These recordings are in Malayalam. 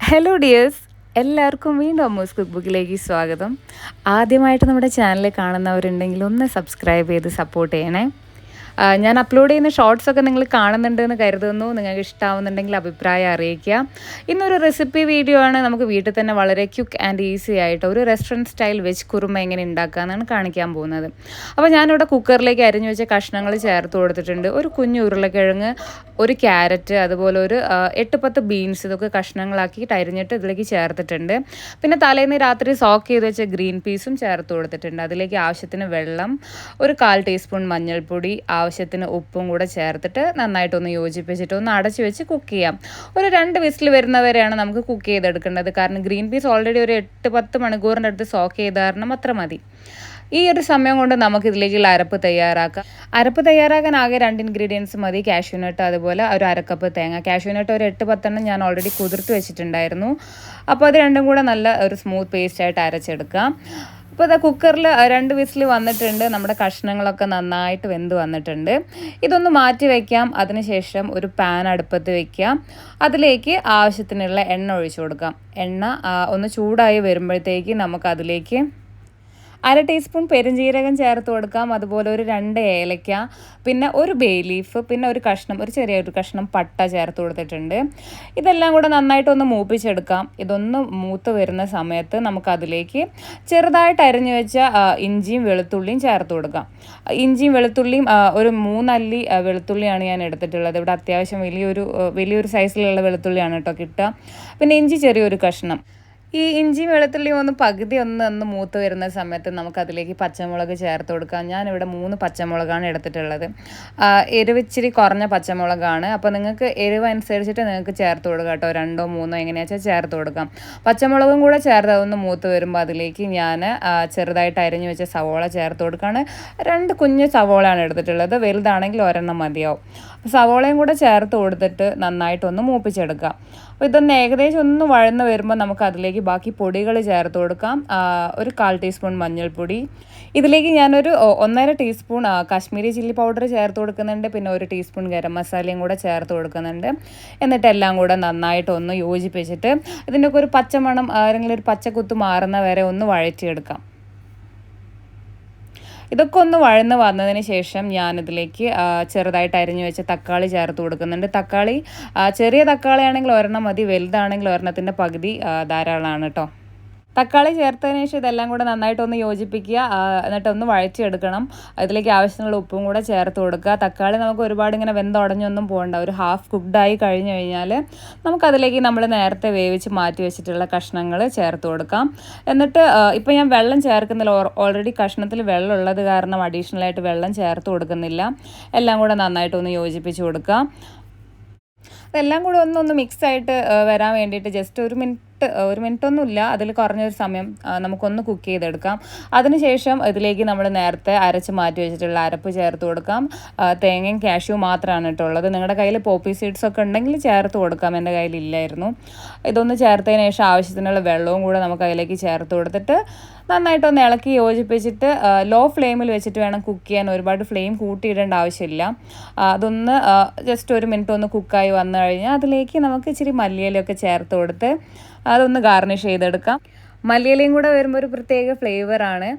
ഹലോ ഡിയേഴ്സ്, എല്ലാവർക്കും വീണ്ടും അമ്മൂസ് കുക്ക് ബുക്കിലേക്ക് സ്വാഗതം. ആദ്യമായിട്ട് നമ്മുടെ ചാനൽ കാണുന്നവരുണ്ടെങ്കിൽ ഒന്ന് സബ്സ്ക്രൈബ് ചെയ്ത് സപ്പോർട്ട് ചെയ്യണേ. ഞാൻ അപ്ലോഡ് ചെയ്യുന്ന ഷോർട്സൊക്കെ നിങ്ങൾ കാണുന്നുണ്ടെന്ന് കരുതുന്നു. നിങ്ങൾക്ക് ഇഷ്ടമാവുന്നുണ്ടെങ്കിൽ അഭിപ്രായം അറിയിക്കുക. ഇന്നൊരു റെസിപ്പി വീഡിയോ ആണ്. നമുക്ക് വീട്ടിൽ തന്നെ വളരെ ക്വിക്ക് ആൻഡ് ഈസി ആയിട്ട് ഒരു റെസ്റ്റോറൻറ്റ് സ്റ്റൈൽ വെജ് കുറുമ എങ്ങനെ ഉണ്ടാക്കാമെന്നാണ് കാണിക്കാൻ പോകുന്നത്. അപ്പോൾ ഞാനിവിടെ കുക്കറിലേക്ക് അരിഞ്ഞു വെച്ച കഷ്ണങ്ങൾ ചേർത്ത് കൊടുത്തിട്ടുണ്ട്. ഒരു കുഞ്ഞു ഉരുളക്കിഴങ്ങ്, ഒരു ക്യാരറ്റ്, അതുപോലെ ഒരു 8-10 ബീൻസ്, ഇതൊക്കെ കഷ്ണങ്ങളാക്കിയിട്ട് അരിഞ്ഞിട്ട് ഇതിലേക്ക് ചേർത്തിട്ടുണ്ട്. പിന്നെ തലേന്ന് രാത്രി സോക്ക് ചെയ്ത് വെച്ച ഗ്രീൻ പീസും ചേർത്ത് കൊടുത്തിട്ടുണ്ട്. അതിലേക്ക് ആവശ്യത്തിന് വെള്ളം, ഒരു 1/4 ടീസ്പൂൺ മഞ്ഞൾപ്പൊടി, ആവശ്യത്തിന് ഉപ്പും കൂടെ ചേർത്തിട്ട് നന്നായിട്ടൊന്ന് യോജിപ്പിച്ചിട്ട് ഒന്ന് അടച്ചു വെച്ച് കുക്ക് ചെയ്യാം. ഒരു 2 വിസിൽ വരുന്നവരെയാണ് നമുക്ക് കുക്ക് ചെയ്തെടുക്കേണ്ടത്. കാരണം ഗ്രീൻ പീസ് ഓൾറെഡി ഒരു 8-10 മണിക്കൂറിൻ്റെ അടുത്ത് സോക്ക് ചെയ്ത കാരണം അത്ര മതി. ഈ ഒരു സമയം കൊണ്ട് നമുക്കിതിലേക്കുള്ള അരപ്പ് തയ്യാറാക്കാം. അരപ്പ് തയ്യാറാക്കാൻ ആകെ 2 ഇൻഗ്രീഡിയൻസ് മതി. കാഷ്യൂനട്ട്, അതുപോലെ ഒരു 1/2 കപ്പ് തേങ്ങ. കാഷ്യൂനട്ട് ഒരു 8-10 ഞാൻ ഓൾറെഡി കുതിർത്ത് വെച്ചിട്ടുണ്ടായിരുന്നു. അപ്പോൾ അത് രണ്ടും കൂടെ നല്ല ഒരു സ്മൂത്ത് പേസ്റ്റായിട്ട് അരച്ചെടുക്കാം. അപ്പോൾ അത് കുക്കറിൽ 2 വിസിൽ വന്നിട്ടുണ്ട്. നമ്മുടെ കഷ്ണങ്ങളൊക്കെ നന്നായിട്ട് വെന്ത് വന്നിട്ടുണ്ട്. ഇതൊന്ന് മാറ്റി വയ്ക്കാം. അതിനുശേഷം ഒരു പാൻ അടുപ്പത്ത് വയ്ക്കാം. അതിലേക്ക് ആവശ്യത്തിനുള്ള എണ്ണ ഒഴിച്ചു കൊടുക്കാം. എണ്ണ ഒന്ന് ചൂടായി വരുമ്പോഴത്തേക്ക് നമുക്കതിലേക്ക് 1/2 ടീസ്പൂൺ പെരുംജീരകം ചേർത്ത് കൊടുക്കാം. അതുപോലെ ഒരു 2 ഏലക്ക, പിന്നെ ഒരു ബേ ലീഫ്, പിന്നെ ഒരു ചെറിയൊരു കഷ്ണം പട്ട ചേർത്ത് കൊടുത്തിട്ടുണ്ട്. ഇതെല്ലാം കൂടെ നന്നായിട്ടൊന്ന് മൂപ്പിച്ചെടുക്കാം. ഇതൊന്ന് മൂത്ത് വരുന്ന സമയത്ത് നമുക്കതിലേക്ക് ചെറുതായിട്ട് അരിഞ്ഞു വെച്ച ഇഞ്ചിയും വെളുത്തുള്ളിയും ചേർത്ത് കൊടുക്കാം. ഇഞ്ചിയും വെളുത്തുള്ളിയും ഒരു 3 അല്ലി വെളുത്തുള്ളിയാണ് ഞാൻ എടുത്തിട്ടുള്ളത്. ഇവിടെ അത്യാവശ്യം വലിയൊരു സൈസിലുള്ള വെളുത്തുള്ളിയാണ് കേട്ടോ കിട്ടുക. പിന്നെ ഇഞ്ചി ചെറിയൊരു കഷ്ണം. ഈ ഇഞ്ചിയും വെളുത്തുള്ളിയും ഒന്ന് മൂത്ത് വരുന്ന സമയത്ത് നമുക്കതിലേക്ക് പച്ചമുളക് ചേർത്ത് കൊടുക്കാം. ഞാനിവിടെ 3 പച്ചമുളകാണ് എടുത്തിട്ടുള്ളത്. എരിവ് ഇച്ചിരി കുറഞ്ഞ പച്ചമുളകാണ്. അപ്പോൾ നിങ്ങൾക്ക് എരിവ് അനുസരിച്ചിട്ട് നിങ്ങൾക്ക് ചേർത്ത് കൊടുക്കാം കേട്ടോ. 2 3 എങ്ങനെയാണെന്ന് വെച്ചാൽ ചേർത്ത് കൊടുക്കാം. പച്ചമുളകും കൂടെ ചേർത്ത് അതൊന്ന് മൂത്ത് വരുമ്പോൾ അതിലേക്ക് ഞാൻ ചെറുതായിട്ട് അരിഞ്ഞു വെച്ച സവോള ചേർത്ത് കൊടുക്കുകയാണ്. 2 കുഞ്ഞ് സവോളയാണ് എടുത്തിട്ടുള്ളത്. വലുതാണെങ്കിൽ 1 മതിയാവും. സവോളയും കൂടെ ചേർത്ത് കൊടുത്തിട്ട് നന്നായിട്ടൊന്ന് മൂപ്പിച്ചെടുക്കാം. അപ്പോൾ ഇതൊന്ന് ഏകദേശം ഒന്ന് വഴന്ന് വരുമ്പോൾ നമുക്ക് അതിലേക്ക് ബാക്കി പൊടികൾ ചേർത്ത് കൊടുക്കാം. ഒരു 1/4 ടീസ്പൂൺ മഞ്ഞൾപ്പൊടി. ഇതിലേക്ക് ഞാനൊരു 1.5 ടീസ്പൂൺ കാശ്മീരി ചില്ലി പൗഡർ ചേർത്ത് കൊടുക്കുന്നുണ്ട്. പിന്നെ 1 ടീസ്പൂൺ ഗരം മസാലയും കൂടെ ചേർത്ത് കൊടുക്കുന്നുണ്ട്. എന്നിട്ട് എല്ലാം കൂടെ നന്നായിട്ടൊന്ന് യോജിപ്പിച്ചിട്ട് ഇതിൻ്റെയൊക്കെ ഒരു പച്ചമണം, ആരെങ്കിലും ഒരു പച്ചക്കുത്ത് മാറുന്ന വരെ ഒന്ന് വഴറ്റിയെടുക്കാം. ഇതൊക്കെ ഒന്ന് വഴന്ന് വന്നതിന് ശേഷം ഞാനിതിലേക്ക് ചെറുതായിട്ട് അരിഞ്ഞു വെച്ച തക്കാളി ചേർത്ത് കൊടുക്കുന്നുണ്ട്. തക്കാളി ചെറിയ തക്കാളിയാണെങ്കിൽ 1 മതി, വലുതാണെങ്കിൽ 1 പകുതി ധാരാളമാണ് കേട്ടോ. തക്കാളി ചേർത്തതിന് ശേഷം ഇതെല്ലാം കൂടെ നന്നായിട്ടൊന്ന് യോജിപ്പിക്കുക. എന്നിട്ടൊന്ന് വഴറ്റിയെടുക്കണം. അതിലേക്ക് ആവശ്യത്തിനുള്ള ഉപ്പും കൂടെ ചേർത്ത് കൊടുക്കുക. തക്കാളി നമുക്ക് ഒരുപാട് ഇങ്ങനെ വെന്തുടഞ്ഞൊന്നും പോകണ്ട. ഒരു ഹാഫ് കുക്ക്ഡായി കഴിഞ്ഞ് കഴിഞ്ഞാൽ നമുക്കതിലേക്ക് നമ്മൾ നേരത്തെ വേവിച്ച് മാറ്റി വെച്ചിട്ടുള്ള കഷ്ണങ്ങൾ ചേർത്ത് കൊടുക്കാം. എന്നിട്ട് ഇപ്പോൾ ഞാൻ വെള്ളം ചേർക്കുന്നില്ല. ഓൾറെഡി കഷ്ണത്തിൽ വെള്ളം ഉള്ളത് കാരണം അഡീഷണലായിട്ട് വെള്ളം ചേർത്ത് കൊടുക്കുന്നില്ല. എല്ലാം കൂടെ നന്നായിട്ടൊന്ന് യോജിപ്പിച്ച് കൊടുക്കുക. അതെല്ലാം കൂടെ ഒന്ന് മിക്സായിട്ട് വരാൻ വേണ്ടിയിട്ട് ജസ്റ്റ് ഒരു മിനിറ്റൊന്നുമില്ല, അതിൽ കുറഞ്ഞൊരു സമയം നമുക്കൊന്ന് കുക്ക് ചെയ്തെടുക്കാം. അതിനുശേഷം ഇതിലേക്ക് നമ്മൾ നേരത്തെ അരച്ച് മാറ്റി വെച്ചിട്ടുള്ള അരപ്പ് ചേർത്ത് കൊടുക്കാം. തേങ്ങയും കാഷ്യൂ മാത്രമാണ് ഇട്ടുള്ളത്. നിങ്ങളുടെ കയ്യിൽ പോപ്പി സീഡ്സ് ഒക്കെ ഉണ്ടെങ്കിൽ ചേർത്ത് കൊടുക്കാം. എൻ്റെ കയ്യിലില്ലായിരുന്നു. ഇതൊന്ന് ചേർത്തതിന് ശേഷം ആവശ്യത്തിനുള്ള വെള്ളവും കൂടെ നമുക്ക് അതിലേക്ക് ചേർത്ത് കൊടുത്തിട്ട് നന്നായിട്ടൊന്ന് ഇളക്കി യോജിപ്പിച്ചിട്ട് ലോ ഫ്ലെയിമിൽ വെച്ചിട്ട് വേണം കുക്ക് ചെയ്യാൻ. ഒരുപാട് ഫ്ലെയിം കൂട്ടിയിടേണ്ട ആവശ്യമില്ല. അതൊന്ന് ജസ്റ്റ് ഒരു മിനിറ്റ് ഒന്ന് കുക്കായി വന്നു കഴിഞ്ഞാൽ അതിലേക്ക് നമുക്ക് ഇച്ചിരി മല്ലിയിലൊക്കെ ചേർത്ത് കൊടുത്ത് അതൊന്ന് ഗാർണിഷ് ചെയ്തെടുക്കാം. മല്ലിയിലയും കൂടെ വരുമ്പോൾ ഒരു പ്രത്യേക ഫ്ലേവറാണ്.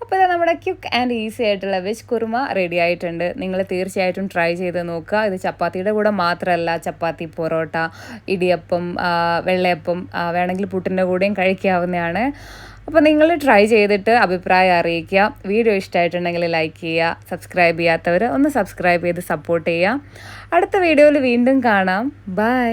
അപ്പോൾ ഇത് നമ്മുടെ ക്വിക്ക് ആൻഡ് ഈസി ആയിട്ടുള്ള വെജ് കുറുമ റെഡി ആയിട്ടുണ്ട്. നിങ്ങൾ തീർച്ചയായിട്ടും ട്രൈ ചെയ്ത് നോക്കുക. ഇത് ചപ്പാത്തിയുടെ കൂടെ മാത്രമല്ല, ചപ്പാത്തി, പൊറോട്ട, ഇടിയപ്പം, വെള്ളയപ്പം, വേണമെങ്കിൽ പുട്ടിൻ്റെ കൂടെയും കഴിക്കാവുന്നതാണ്. അപ്പോൾ നിങ്ങൾ ട്രൈ ചെയ്തിട്ട് അഭിപ്രായം അറിയിക്കുക. വീഡിയോ ഇഷ്ടമായിട്ടുണ്ടെങ്കിൽ ലൈക്ക് ചെയ്യുക. സബ്സ്ക്രൈബ് ചെയ്യാത്തവർ ഒന്ന് സബ്സ്ക്രൈബ് ചെയ്ത് സപ്പോർട്ട് ചെയ്യുക. അടുത്ത വീഡിയോയിൽ വീണ്ടും കാണാം. ബൈ.